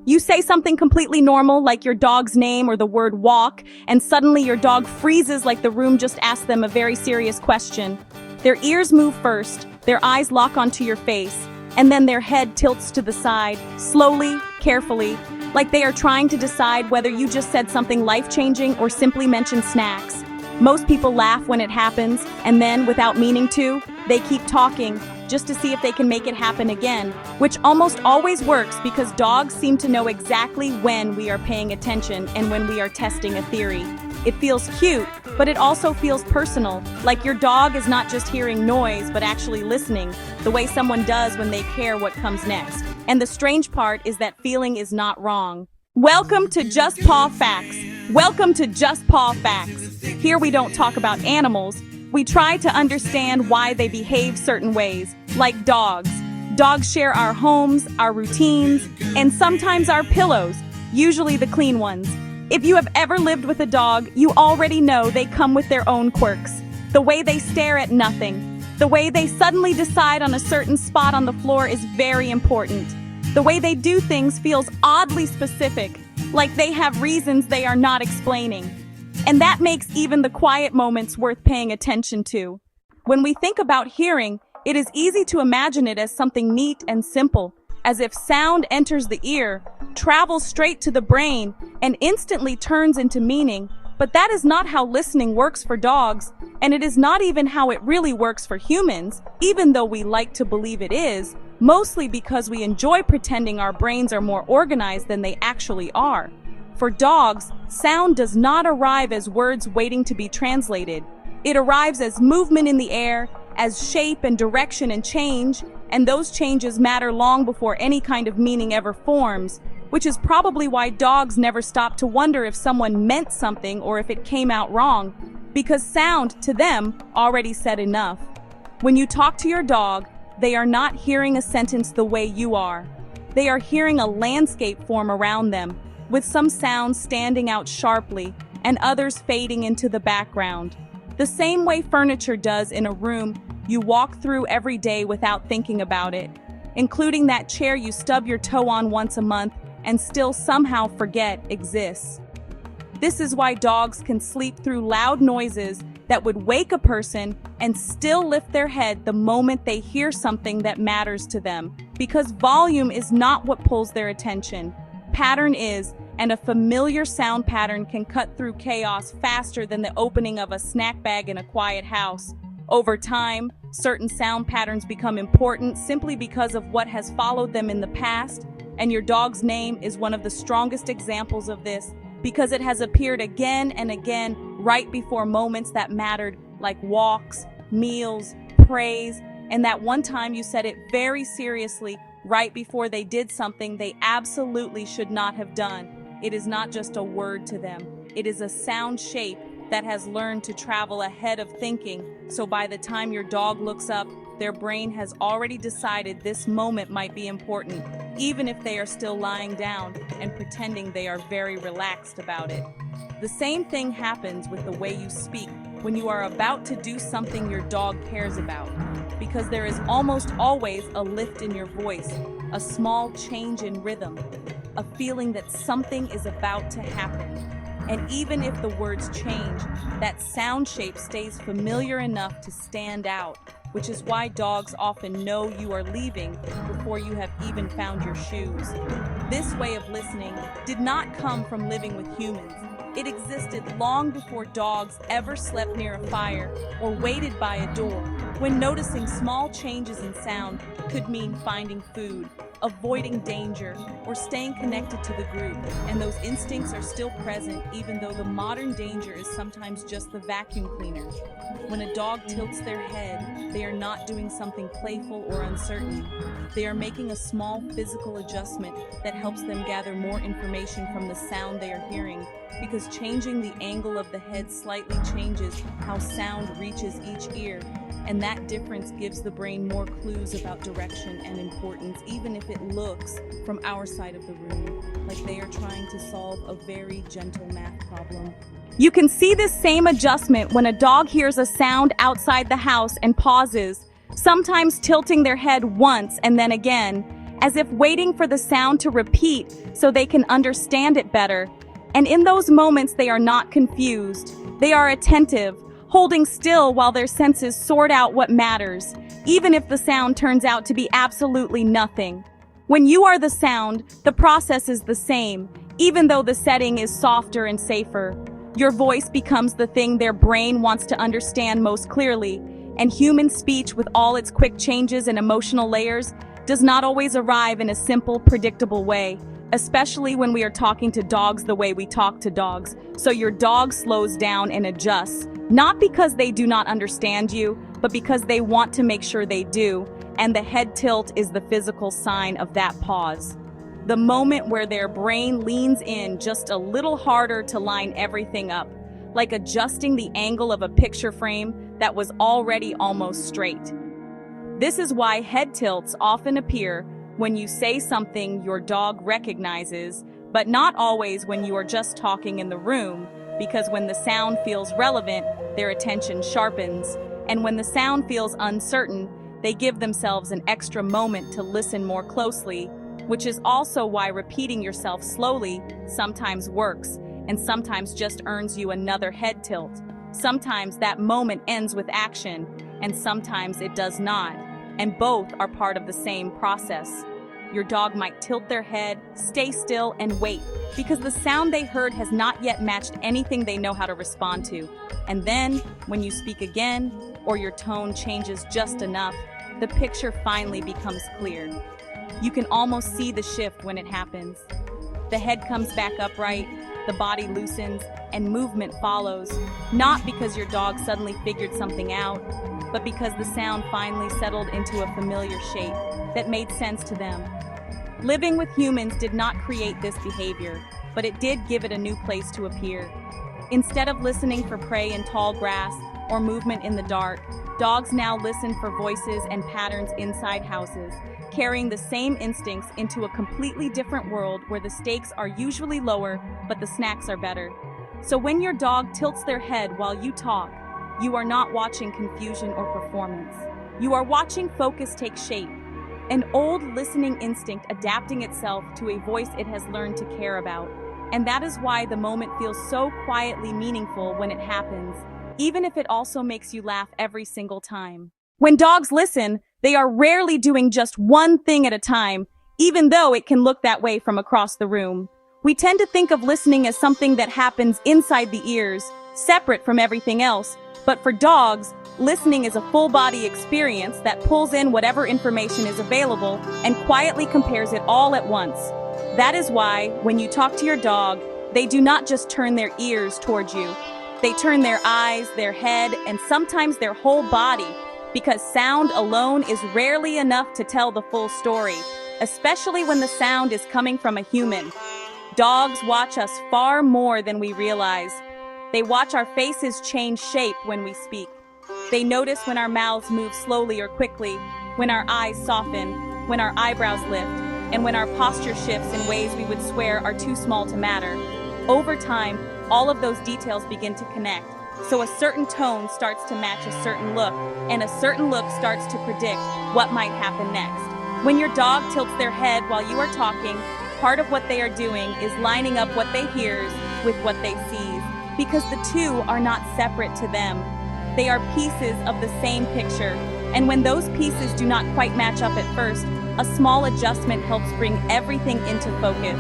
You say something completely normal, like your dog's name or the word walk, and suddenly your dog freezes like the room just asked them a very serious question. Their ears move first, their eyes lock onto your face, and then their head tilts to the side, slowly, carefully, like they are trying to decide whether you just said something life-changing or simply mentioned snacks. Most people laugh when it happens, and then, without meaning to, they keep talking, just to see if they can make it happen again, which almost always works because dogs seem to know exactly when we are paying attention and when we are testing a theory. It feels cute, but it also feels personal, like your dog is not just hearing noise but actually listening, the way someone does when they care what comes next. And the strange part is that feeling is not wrong. Welcome to Just Paw Facts. Welcome to Just Paw Facts. Here we don't talk about animals. We try to understand why they behave certain ways, like dogs. Dogs share our homes, our routines, and sometimes our pillows, usually the clean ones. If you have ever lived with a dog, you already know they come with their own quirks. The way they stare at nothing, the way they suddenly decide on a certain spot on the floor is very important. The way they do things feels oddly specific, like they have reasons they are not explaining. And that makes even the quiet moments worth paying attention to. When we think about hearing, it is easy to imagine it as something neat and simple, as if sound enters the ear, travels straight to the brain, and instantly turns into meaning. But that is not how listening works for dogs, and it is not even how it really works for humans, even though we like to believe it is, mostly because we enjoy pretending our brains are more organized than they actually are. For dogs, sound does not arrive as words waiting to be translated. It arrives as movement in the air, as shape and direction and change, and those changes matter long before any kind of meaning ever forms, which is probably why dogs never stop to wonder if someone meant something or if it came out wrong, because sound, to them, already said enough. When you talk to your dog, they are not hearing a sentence the way you are. They are hearing a landscape form around them, with some sounds standing out sharply and others fading into the background. The same way furniture does in a room you walk through every day without thinking about it, including that chair you stub your toe on once a month and still somehow forget exists. This is why dogs can sleep through loud noises that would wake a person and still lift their head the moment they hear something that matters to them, because volume is not what pulls their attention. Pattern is, and a familiar sound pattern can cut through chaos faster than the opening of a snack bag in a quiet house. Over time, certain sound patterns become important simply because of what has followed them in the past, and your dog's name is one of the strongest examples of this because it has appeared again and again right before moments that mattered, like walks, meals, praise, and that one time you said it very seriously right before they did something they absolutely should not have done. It is not just a word to them. It is a sound shape that has learned to travel ahead of thinking, so by the time your dog looks up, their brain has already decided this moment might be important, even if they are still lying down and pretending they are very relaxed about it. The same thing happens with the way you speak when you are about to do something your dog cares about, because there is almost always a lift in your voice, a small change in rhythm, a feeling that something is about to happen. And even if the words change, that sound shape stays familiar enough to stand out, which is why dogs often know you are leaving before you have even found your shoes. This way of listening did not come from living with humans. It existed long before dogs ever slept near a fire or waited by a door, when noticing small changes in sound could mean finding food, avoiding danger, or staying connected to the group, and those instincts are still present even though the modern danger is sometimes just the vacuum cleaner. When a dog tilts their head, they are not doing something playful or uncertain. They are making a small physical adjustment that helps them gather more information from the sound they are hearing, because changing the angle of the head slightly changes how sound reaches each ear, and that difference gives the brain more clues about direction and importance, even if it looks, from our side of the room, like they are trying to solve a very gentle math problem. You can see this same adjustment when a dog hears a sound outside the house and pauses, sometimes tilting their head once and then again, as if waiting for the sound to repeat so they can understand it better. And in those moments, they are not confused. They are attentive, holding still while their senses sort out what matters, even if the sound turns out to be absolutely nothing. When you are the sound, the process is the same, even though the setting is softer and safer. Your voice becomes the thing their brain wants to understand most clearly, and human speech, with all its quick changes and emotional layers, does not always arrive in a simple, predictable way, especially when we are talking to dogs the way we talk to dogs. So your dog slows down and adjusts, not because they do not understand you, but because they want to make sure they do, and the head tilt is the physical sign of that pause. The moment where their brain leans in just a little harder to line everything up, like adjusting the angle of a picture frame that was already almost straight. This is why head tilts often appear when you say something your dog recognizes, but not always when you are just talking in the room, because when the sound feels relevant, their attention sharpens, and when the sound feels uncertain, they give themselves an extra moment to listen more closely, which is also why repeating yourself slowly sometimes works, and sometimes just earns you another head tilt. Sometimes that moment ends with action, and sometimes it does not, and both are part of the same process. Your dog might tilt their head, stay still, and wait, because the sound they heard has not yet matched anything they know how to respond to. And then, when you speak again, or your tone changes just enough, the picture finally becomes clear. You can almost see the shift when it happens. The head comes back upright, the body loosens, and movement follows, not because your dog suddenly figured something out, but because the sound finally settled into a familiar shape that made sense to them. Living with humans did not create this behavior, but it did give it a new place to appear. Instead of listening for prey in tall grass or movement in the dark, dogs now listen for voices and patterns inside houses, carrying the same instincts into a completely different world where the stakes are usually lower, but the snacks are better. So when your dog tilts their head while you talk, you are not watching confusion or performance. You are watching focus take shape, an old listening instinct adapting itself to a voice it has learned to care about. And that is why the moment feels so quietly meaningful when it happens, even if it also makes you laugh every single time. When dogs listen, they are rarely doing just one thing at a time, even though it can look that way from across the room. We tend to think of listening as something that happens inside the ears, separate from everything else, but for dogs, listening is a full-body experience that pulls in whatever information is available and quietly compares it all at once. That is why, when you talk to your dog, they do not just turn their ears towards you. They turn their eyes, their head, and sometimes their whole body, because sound alone is rarely enough to tell the full story, especially when the sound is coming from a human. Dogs watch us far more than we realize. They watch our faces change shape when we speak. They notice when our mouths move slowly or quickly, when our eyes soften, when our eyebrows lift, and when our posture shifts in ways we would swear are too small to matter. Over time, all of those details begin to connect. So a certain tone starts to match a certain look, and a certain look starts to predict what might happen next. When your dog tilts their head while you are talking, part of what they are doing is lining up what they hears with what they sees, because the two are not separate to them. They are pieces of the same picture, and when those pieces do not quite match up at first, a small adjustment helps bring everything into focus.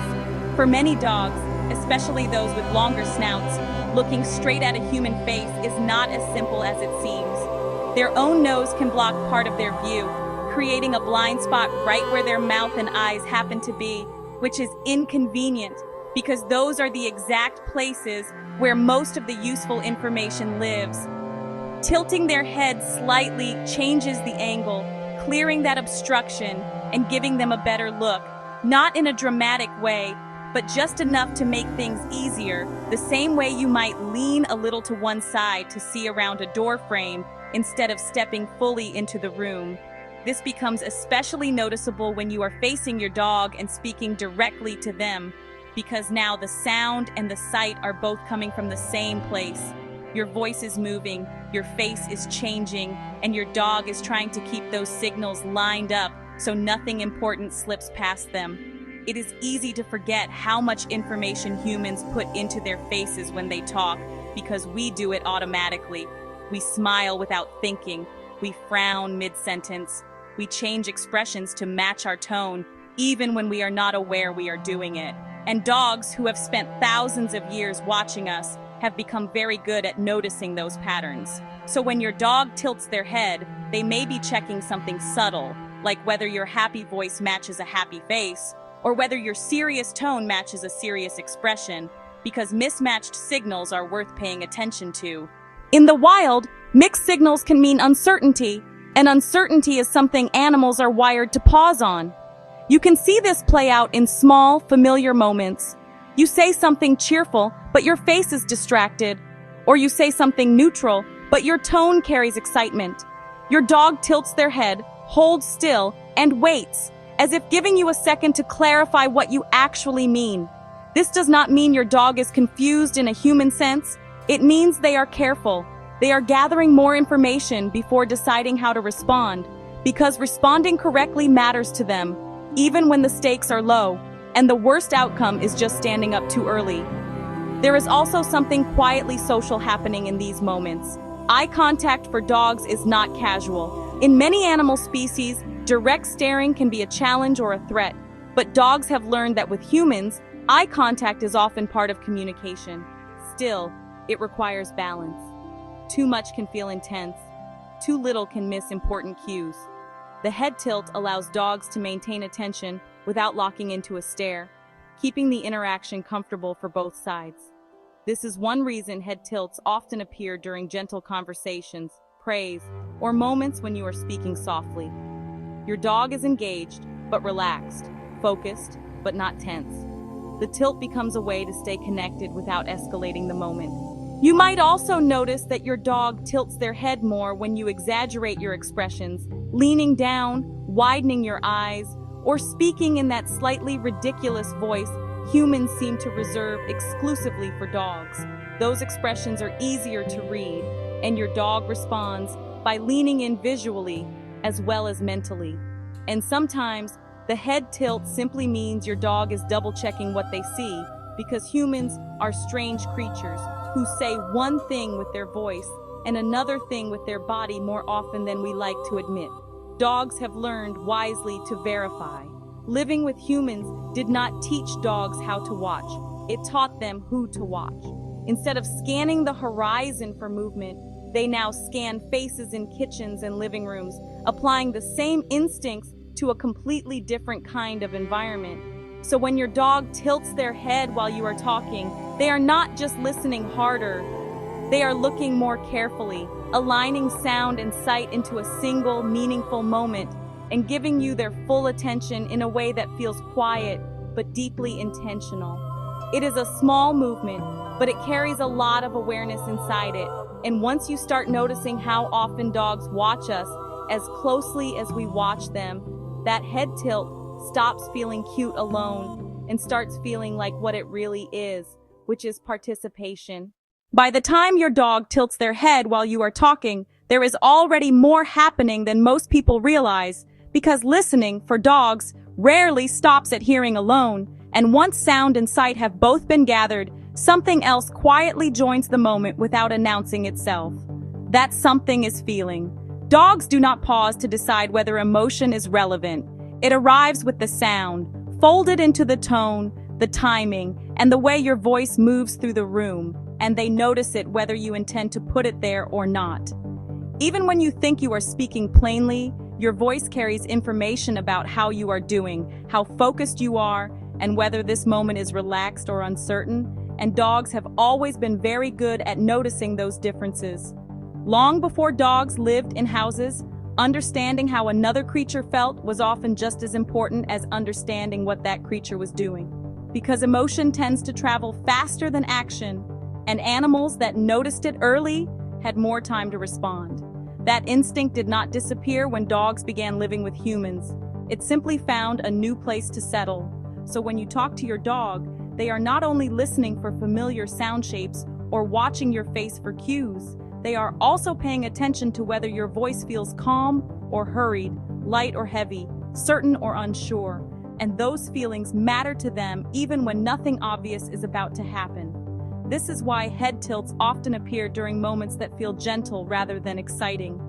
For many dogs, especially those with longer snouts, looking straight at a human face is not as simple as it seems. Their own nose can block part of their view, creating a blind spot right where their mouth and eyes happen to be, which is inconvenient because those are the exact places where most of the useful information lives. Tilting their head slightly changes the angle, clearing that obstruction and giving them a better look, not in a dramatic way, but just enough to make things easier, the same way you might lean a little to one side to see around a door frame instead of stepping fully into the room. This becomes especially noticeable when you are facing your dog and speaking directly to them, because now the sound and the sight are both coming from the same place. Your voice is moving, your face is changing, and your dog is trying to keep those signals lined up so nothing important slips past them. It is easy to forget how much information humans put into their faces when they talk because we do it automatically. We smile without thinking. We frown mid-sentence. We change expressions to match our tone, even when we are not aware we are doing it. And dogs, who have spent thousands of years watching us, have become very good at noticing those patterns. So when your dog tilts their head, they may be checking something subtle, like whether your happy voice matches a happy face, or whether your serious tone matches a serious expression, because mismatched signals are worth paying attention to. In the wild, mixed signals can mean uncertainty, and uncertainty is something animals are wired to pause on. You can see this play out in small, familiar moments. You say something cheerful, but your face is distracted. Or you say something neutral, but your tone carries excitement. Your dog tilts their head, holds still, and waits, as if giving you a second to clarify what you actually mean. This does not mean your dog is confused in a human sense. It means they are careful. They are gathering more information before deciding how to respond, because responding correctly matters to them, even when the stakes are low, and the worst outcome is just standing up too early. There is also something quietly social happening in these moments. Eye contact for dogs is not casual. In many animal species, direct staring can be a challenge or a threat, but dogs have learned that with humans, eye contact is often part of communication. Still, it requires balance. Too much can feel intense. Too little can miss important cues. The head tilt allows dogs to maintain attention without locking into a stare, keeping the interaction comfortable for both sides. This is one reason head tilts often appear during gentle conversations, praise, or moments when you are speaking softly. Your dog is engaged, but relaxed, focused, but not tense. The tilt becomes a way to stay connected without escalating the moment. You might also notice that your dog tilts their head more when you exaggerate your expressions, leaning down, widening your eyes, or speaking in that slightly ridiculous voice humans seem to reserve exclusively for dogs. Those expressions are easier to read, and your dog responds by leaning in visually as well as mentally. And sometimes, the head tilt simply means your dog is double-checking what they see, because humans are strange creatures who say one thing with their voice and another thing with their body more often than we like to admit. Dogs have learned wisely to verify. Living with humans did not teach dogs how to watch. It taught them who to watch. Instead of scanning the horizon for movement, they now scan faces in kitchens and living rooms, applying the same instincts to a completely different kind of environment. So when your dog tilts their head while you are talking, they are not just listening harder, they are looking more carefully, aligning sound and sight into a single, meaningful moment, and giving you their full attention in a way that feels quiet but deeply intentional. It is a small movement, but it carries a lot of awareness inside it. And once you start noticing how often dogs watch us as closely as we watch them, that head tilt stops feeling cute alone and starts feeling like what it really is, which is participation. By the time your dog tilts their head while you are talking, there is already more happening than most people realize, because listening, for dogs, rarely stops at hearing alone, and once sound and sight have both been gathered, something else quietly joins the moment without announcing itself. That something is feeling. Dogs do not pause to decide whether emotion is relevant. It arrives with the sound, folded into the tone, the timing, and the way your voice moves through the room, and they notice it whether you intend to put it there or not. Even when you think you are speaking plainly, your voice carries information about how you are doing, how focused you are, and whether this moment is relaxed or uncertain, and dogs have always been very good at noticing those differences. Long before dogs lived in houses, understanding how another creature felt was often just as important as understanding what that creature was doing. Because emotion tends to travel faster than action, and animals that noticed it early had more time to respond. That instinct did not disappear when dogs began living with humans. It simply found a new place to settle. So when you talk to your dog, they are not only listening for familiar sound shapes or watching your face for cues, they are also paying attention to whether your voice feels calm or hurried, light or heavy, certain or unsure, and those feelings matter to them even when nothing obvious is about to happen. This is why head tilts often appear during moments that feel gentle rather than exciting.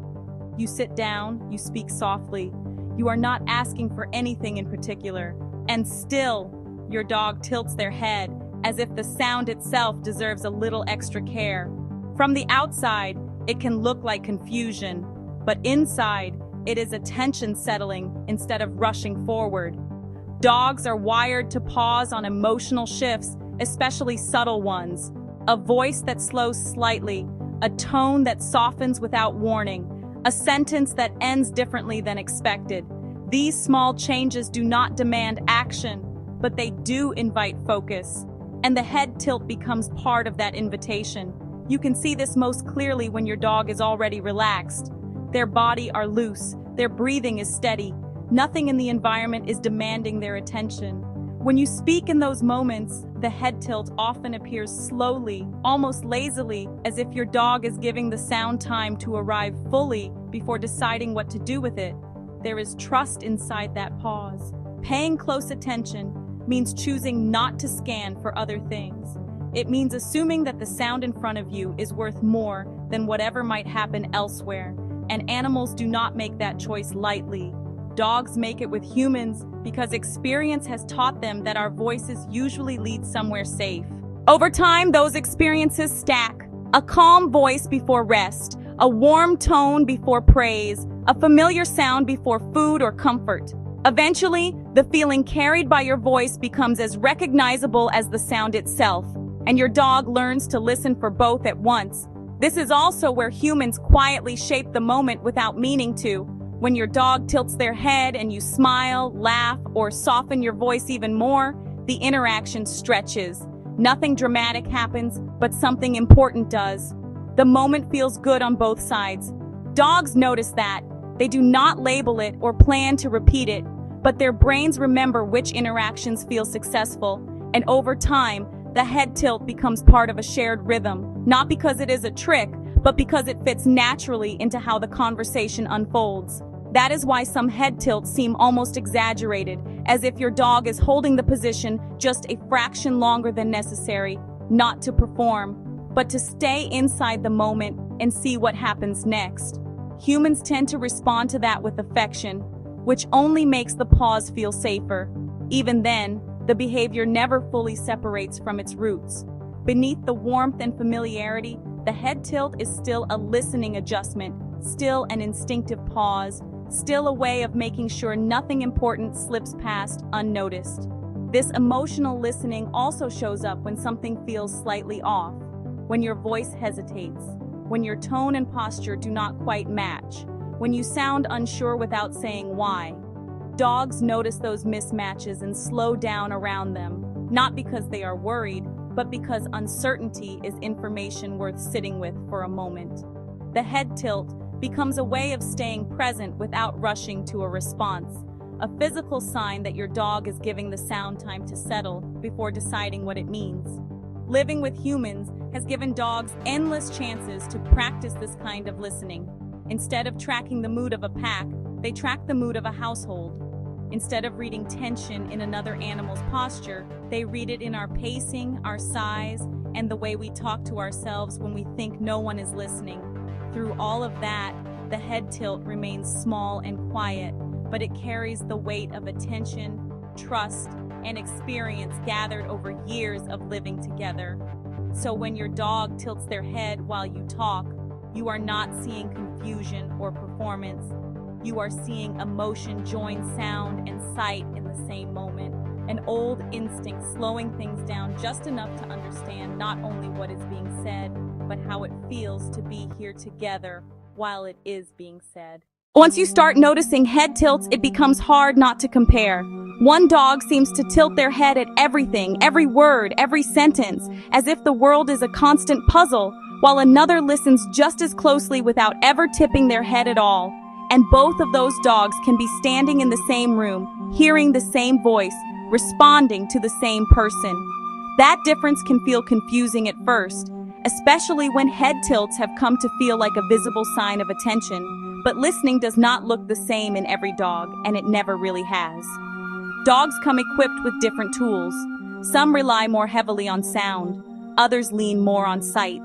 You sit down, you speak softly, you are not asking for anything in particular, and still, your dog tilts their head as if the sound itself deserves a little extra care. From the outside, it can look like confusion, but inside, it is attention settling instead of rushing forward. Dogs are wired to pause on emotional shifts, especially subtle ones. A voice that slows slightly, a tone that softens without warning, a sentence that ends differently than expected. These small changes do not demand action, but they do invite focus. And the head tilt becomes part of that invitation. You can see this most clearly when your dog is already relaxed. Their body are loose, their breathing is steady. Nothing in the environment is demanding their attention. When you speak in those moments, the head tilt often appears slowly, almost lazily, as if your dog is giving the sound time to arrive fully before deciding what to do with it. There is trust inside that pause. Paying close attention means choosing not to scan for other things. It means assuming that the sound in front of you is worth more than whatever might happen elsewhere, and animals do not make that choice lightly. Dogs make it with humans because experience has taught them that our voices usually lead somewhere safe. Over time, those experiences stack. A calm voice before rest, a warm tone before praise, a familiar sound before food or comfort. Eventually, the feeling carried by your voice becomes as recognizable as the sound itself, and your dog learns to listen for both at once. This is also where humans quietly shape the moment without meaning to. When your dog tilts their head and you smile, laugh, or soften your voice even more, the interaction stretches. Nothing dramatic happens, but something important does. The moment feels good on both sides. Dogs notice that. They do not label it or plan to repeat it, but their brains remember which interactions feel successful, and over time, the head tilt becomes part of a shared rhythm, not because it is a trick, but because it fits naturally into how the conversation unfolds. That is why some head tilts seem almost exaggerated, as if your dog is holding the position just a fraction longer than necessary, not to perform, but to stay inside the moment and see what happens next. Humans tend to respond to that with affection, which only makes the pause feel safer. Even then, the behavior never fully separates from its roots. Beneath the warmth and familiarity, the head tilt is still a listening adjustment, still an instinctive pause, still a way of making sure nothing important slips past unnoticed. This emotional listening also shows up when something feels slightly off, when your voice hesitates, when your tone and posture do not quite match, when you sound unsure without saying why. Dogs notice those mismatches and slow down around them, not because they are worried, but because uncertainty is information worth sitting with for a moment. The head tilt becomes a way of staying present without rushing to a response, a physical sign that your dog is giving the sound time to settle before deciding what it means. Living with humans has given dogs endless chances to practice this kind of listening. Instead of tracking the mood of a pack, they track the mood of a household. Instead of reading tension in another animal's posture, they read it in our pacing, our size, and the way we talk to ourselves when we think no one is listening. Through all of that, the head tilt remains small and quiet, but it carries the weight of attention, trust, and experience gathered over years of living together. So when your dog tilts their head while you talk, you are not seeing confusion or performance. You are seeing emotion join sound and sight in the same moment, an old instinct slowing things down just enough to understand not only what is being said, but how it feels to be here together while it is being said. Once you start noticing head tilts, it becomes hard not to compare. One dog seems to tilt their head at everything, every word, every sentence, as if the world is a constant puzzle, while another listens just as closely without ever tipping their head at all. And both of those dogs can be standing in the same room, hearing the same voice, responding to the same person. That difference can feel confusing at first, especially when head tilts have come to feel like a visible sign of attention. But listening does not look the same in every dog, and it never really has. Dogs come equipped with different tools. Some rely more heavily on sound, others lean more on sight.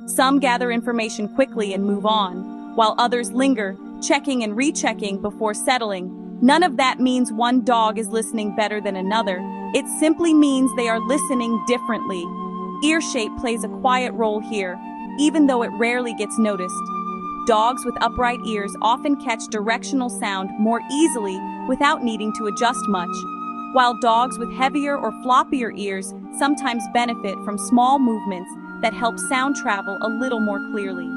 Some gather information quickly and move on, while others linger, checking and rechecking before settling. None of that means one dog is listening better than another. It simply means they are listening differently. Ear shape plays a quiet role here, even though it rarely gets noticed. Dogs with upright ears often catch directional sound more easily without needing to adjust much, while dogs with heavier or floppier ears sometimes benefit from small movements that help sound travel a little more clearly.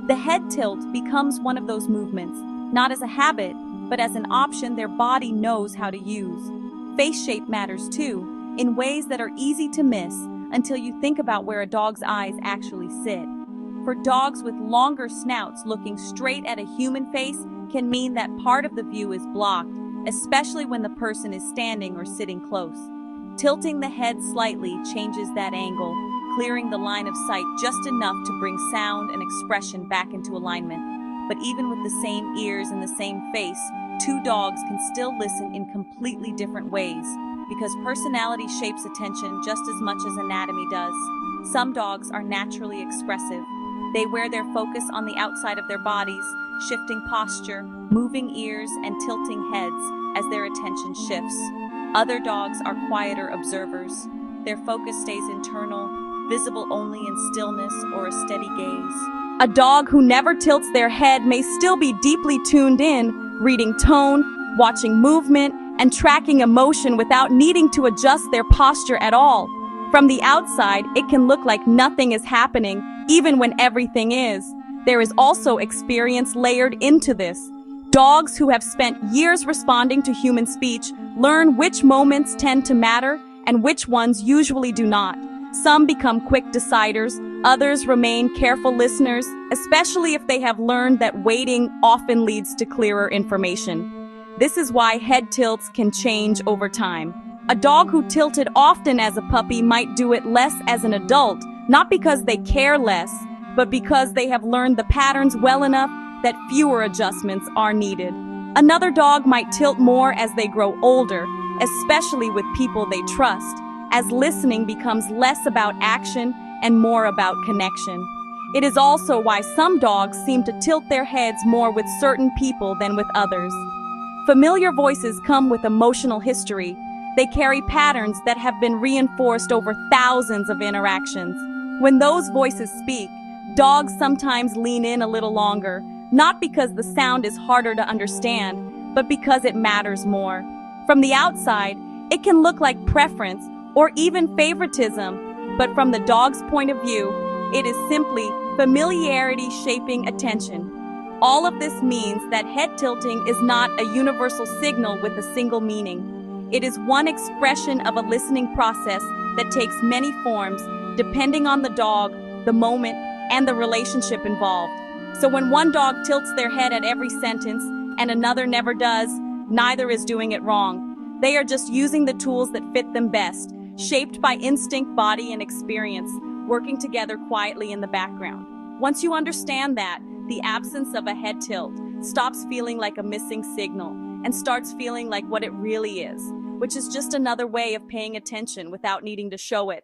The head tilt becomes one of those movements, not as a habit, but as an option their body knows how to use. Face shape matters too, in ways that are easy to miss until you think about where a dog's eyes actually sit. For dogs with longer snouts, looking straight at a human face can mean that part of the view is blocked, especially when the person is standing or sitting close. Tilting the head slightly changes that angle, clearing the line of sight just enough to bring sound and expression back into alignment. But even with the same ears and the same face, two dogs can still listen in completely different ways, because personality shapes attention just as much as anatomy does. Some dogs are naturally expressive. They wear their focus on the outside of their bodies, shifting posture, moving ears, and tilting heads as their attention shifts. Other dogs are quieter observers. Their focus stays internal, visible only in stillness or a steady gaze. A dog who never tilts their head may still be deeply tuned in, reading tone, watching movement, and tracking emotion without needing to adjust their posture at all. From the outside, it can look like nothing is happening, even when everything is. There is also experience layered into this. Dogs who have spent years responding to human speech learn which moments tend to matter and which ones usually do not. Some become quick deciders, others remain careful listeners, especially if they have learned that waiting often leads to clearer information. This is why head tilts can change over time. A dog who tilted often as a puppy might do it less as an adult, not because they care less, but because they have learned the patterns well enough that fewer adjustments are needed. Another dog might tilt more as they grow older, especially with people they trust, as listening becomes less about action and more about connection. It is also why some dogs seem to tilt their heads more with certain people than with others. Familiar voices come with emotional history. They carry patterns that have been reinforced over thousands of interactions. When those voices speak, dogs sometimes lean in a little longer, not because the sound is harder to understand, but because it matters more. From the outside, it can look like preference or even favoritism, but from the dog's point of view, it is simply familiarity shaping attention. All of this means that head tilting is not a universal signal with a single meaning. It is one expression of a listening process that takes many forms, depending on the dog, the moment, and the relationship involved. So when one dog tilts their head at every sentence and another never does, neither is doing it wrong. They are just using the tools that fit them best, shaped by instinct, body, and experience, working together quietly in the background. Once you understand that, the absence of a head tilt stops feeling like a missing signal and starts feeling like what it really is, which is just another way of paying attention without needing to show it.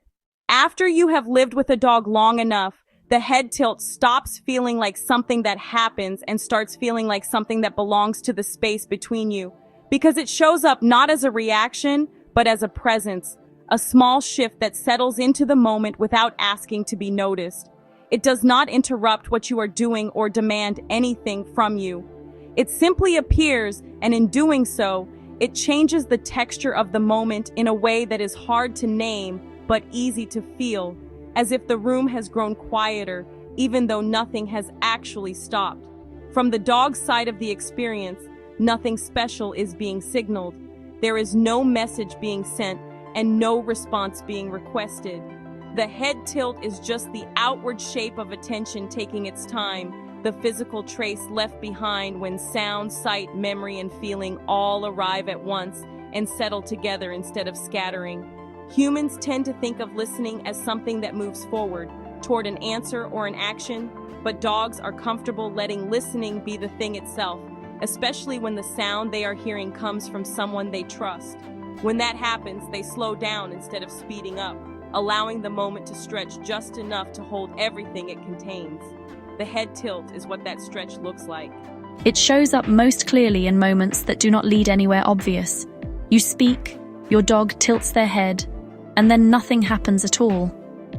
After you have lived with a dog long enough, the head tilt stops feeling like something that happens and starts feeling like something that belongs to the space between you, because it shows up not as a reaction, but as a presence, a small shift that settles into the moment without asking to be noticed. It does not interrupt what you are doing or demand anything from you. It simply appears, and in doing so, it changes the texture of the moment in a way that is hard to name, but easy to feel, as if the room has grown quieter, even though nothing has actually stopped. From the dog's side of the experience, nothing special is being signaled. There is no message being sent and no response being requested. The head tilt is just the outward shape of attention taking its time, the physical trace left behind when sound, sight, memory, and feeling all arrive at once and settle together instead of scattering. Humans tend to think of listening as something that moves forward, toward an answer or an action, but dogs are comfortable letting listening be the thing itself, especially when the sound they are hearing comes from someone they trust. When that happens, they slow down instead of speeding up, allowing the moment to stretch just enough to hold everything it contains. The head tilt is what that stretch looks like. It shows up most clearly in moments that do not lead anywhere obvious. You speak, your dog tilts their head, and then nothing happens at all.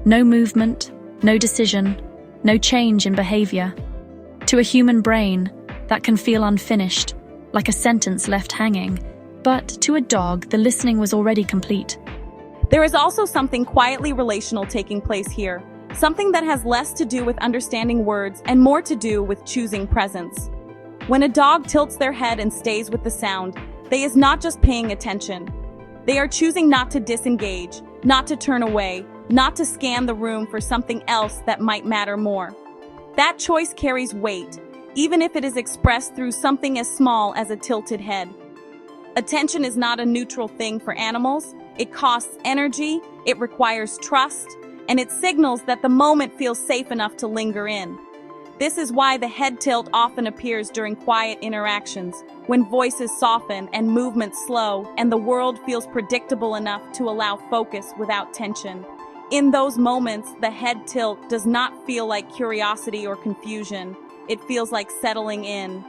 No movement, no decision, no change in behavior. To a human brain, that can feel unfinished, like a sentence left hanging. But to a dog, the listening was already complete. There is also something quietly relational taking place here, something that has less to do with understanding words and more to do with choosing presence. When a dog tilts their head and stays with the sound, they is not just paying attention. They are choosing not to disengage, not to turn away, not to scan the room for something else that might matter more. That choice carries weight, even if it is expressed through something as small as a tilted head. Attention is not a neutral thing for animals. It costs energy, it requires trust, and it signals that the moment feels safe enough to linger in. This is why the head tilt often appears during quiet interactions, when voices soften and movements slow, and the world feels predictable enough to allow focus without tension. In those moments, the head tilt does not feel like curiosity or confusion. It feels like settling in.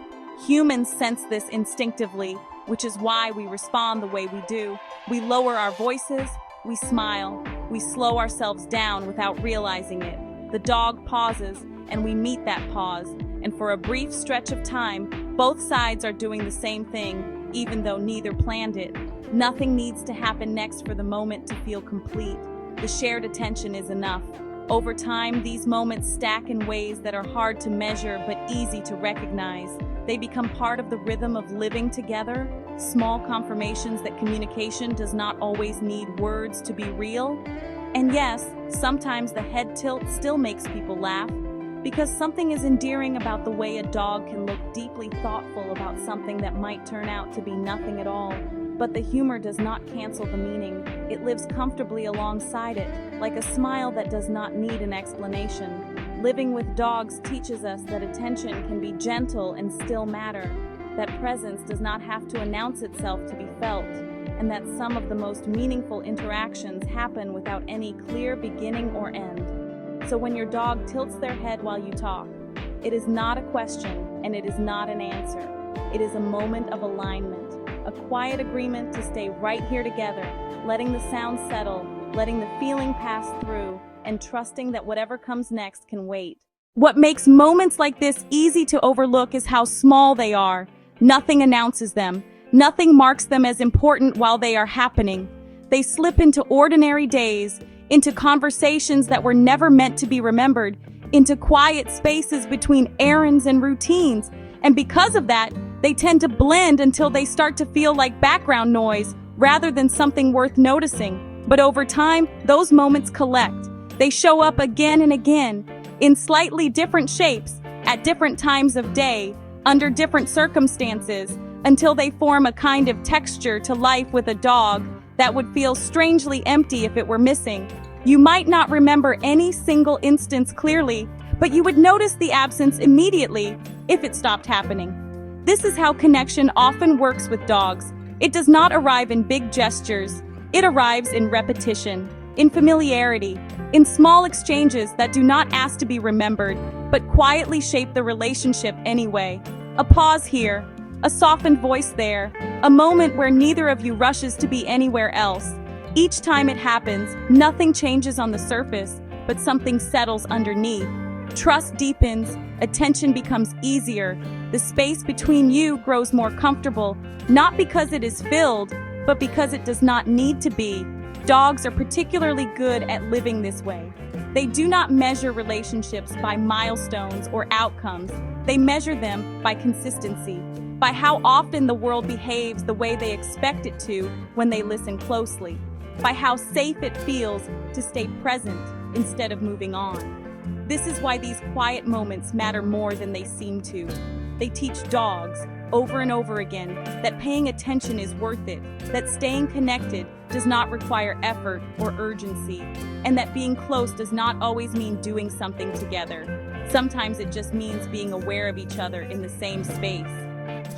Humans sense this instinctively, which is why we respond the way we do. We lower our voices, we smile, we slow ourselves down without realizing it. The dog pauses, and we meet that pause, and for a brief stretch of time, both sides are doing the same thing, even though neither planned it. Nothing needs to happen next for the moment to feel complete. The shared attention is enough. Over time, these moments stack in ways that are hard to measure but easy to recognize. They become part of the rhythm of living together, small confirmations that communication does not always need words to be real. And yes, sometimes the head tilt still makes people laugh, because something is endearing about the way a dog can look deeply thoughtful about something that might turn out to be nothing at all. But the humor does not cancel the meaning. It lives comfortably alongside it, like a smile that does not need an explanation. Living with dogs teaches us that attention can be gentle and still matter, that presence does not have to announce itself to be felt, and that some of the most meaningful interactions happen without any clear beginning or end. So when your dog tilts their head while you talk, it is not a question and it is not an answer. It is a moment of alignment, a quiet agreement to stay right here together, letting the sound settle, letting the feeling pass through, and trusting that whatever comes next can wait. What makes moments like this easy to overlook is how small they are. Nothing announces them. Nothing marks them as important while they are happening. They slip into ordinary days, into conversations that were never meant to be remembered, into quiet spaces between errands and routines. And because of that, they tend to blend until they start to feel like background noise rather than something worth noticing. But over time, those moments collect. They show up again and again, in slightly different shapes, at different times of day, under different circumstances, until they form a kind of texture to life with a dog that would feel strangely empty if it were missing. You might not remember any single instance clearly, but you would notice the absence immediately if it stopped happening. This is how connection often works with dogs. It does not arrive in big gestures. It arrives in repetition, in familiarity, in small exchanges that do not ask to be remembered, but quietly shape the relationship anyway. A pause here, a softened voice there, a moment where neither of you rushes to be anywhere else. Each time it happens, nothing changes on the surface, but something settles underneath. Trust deepens, attention becomes easier, the space between you grows more comfortable, not because it is filled, but because it does not need to be. Dogs are particularly good at living this way. They do not measure relationships by milestones or outcomes. They measure them by consistency, by how often the world behaves the way they expect it to when they listen closely, by how safe it feels to stay present instead of moving on. This is why these quiet moments matter more than they seem to. They teach dogs, over and over again, that paying attention is worth it, that staying connected, does not require effort or urgency, and that being close does not always mean doing something together. Sometimes it just means being aware of each other in the same space.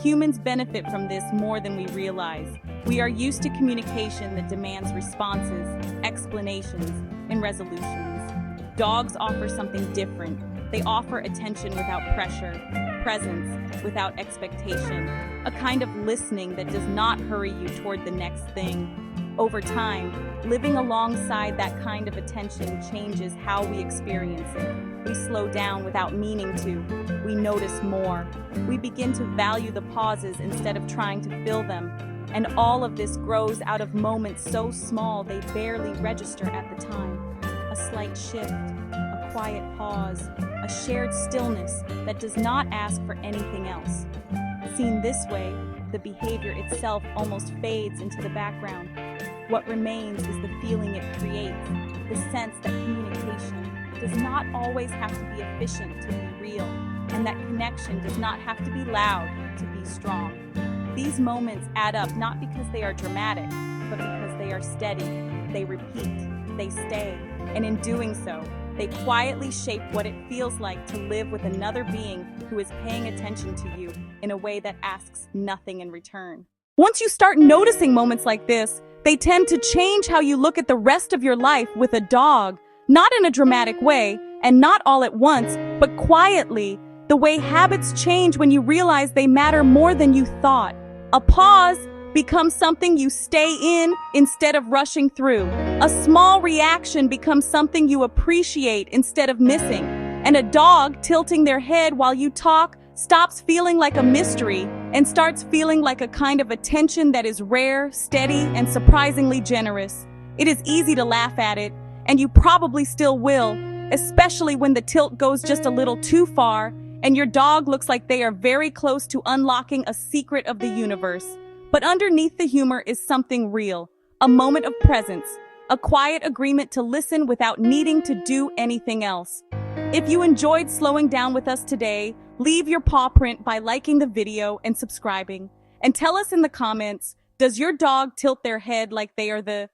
Humans benefit from this more than we realize. We are used to communication that demands responses, explanations, and resolutions. Dogs offer something different. They offer attention without pressure, presence without expectation, a kind of listening that does not hurry you toward the next thing. Over time, living alongside that kind of attention changes how we experience it. We slow down without meaning to. We notice more. We begin to value the pauses instead of trying to fill them. And all of this grows out of moments so small they barely register at the time. A slight shift, a quiet pause, a shared stillness that does not ask for anything else. Seen this way, the behavior itself almost fades into the background. What remains is the feeling it creates, the sense that communication does not always have to be efficient to be real, and that connection does not have to be loud to be strong. These moments add up not because they are dramatic, but because they are steady, they repeat, they stay, and in doing so, they quietly shape what it feels like to live with another being who is paying attention to you in a way that asks nothing in return. Once you start noticing moments like this, they tend to change how you look at the rest of your life with a dog. Not in a dramatic way, and not all at once, but quietly, the way habits change when you realize they matter more than you thought. A pause becomes something you stay in instead of rushing through. A small reaction becomes something you appreciate instead of missing. And a dog tilting their head while you talk stops feeling like a mystery and starts feeling like a kind of attention that is rare, steady, and surprisingly generous. It is easy to laugh at it, and you probably still will, especially when the tilt goes just a little too far and your dog looks like they are very close to unlocking a secret of the universe. But underneath the humor is something real, a moment of presence, a quiet agreement to listen without needing to do anything else. If you enjoyed slowing down with us today, leave your paw print by liking the video and subscribing. And tell us in the comments, does your dog tilt their head like they are the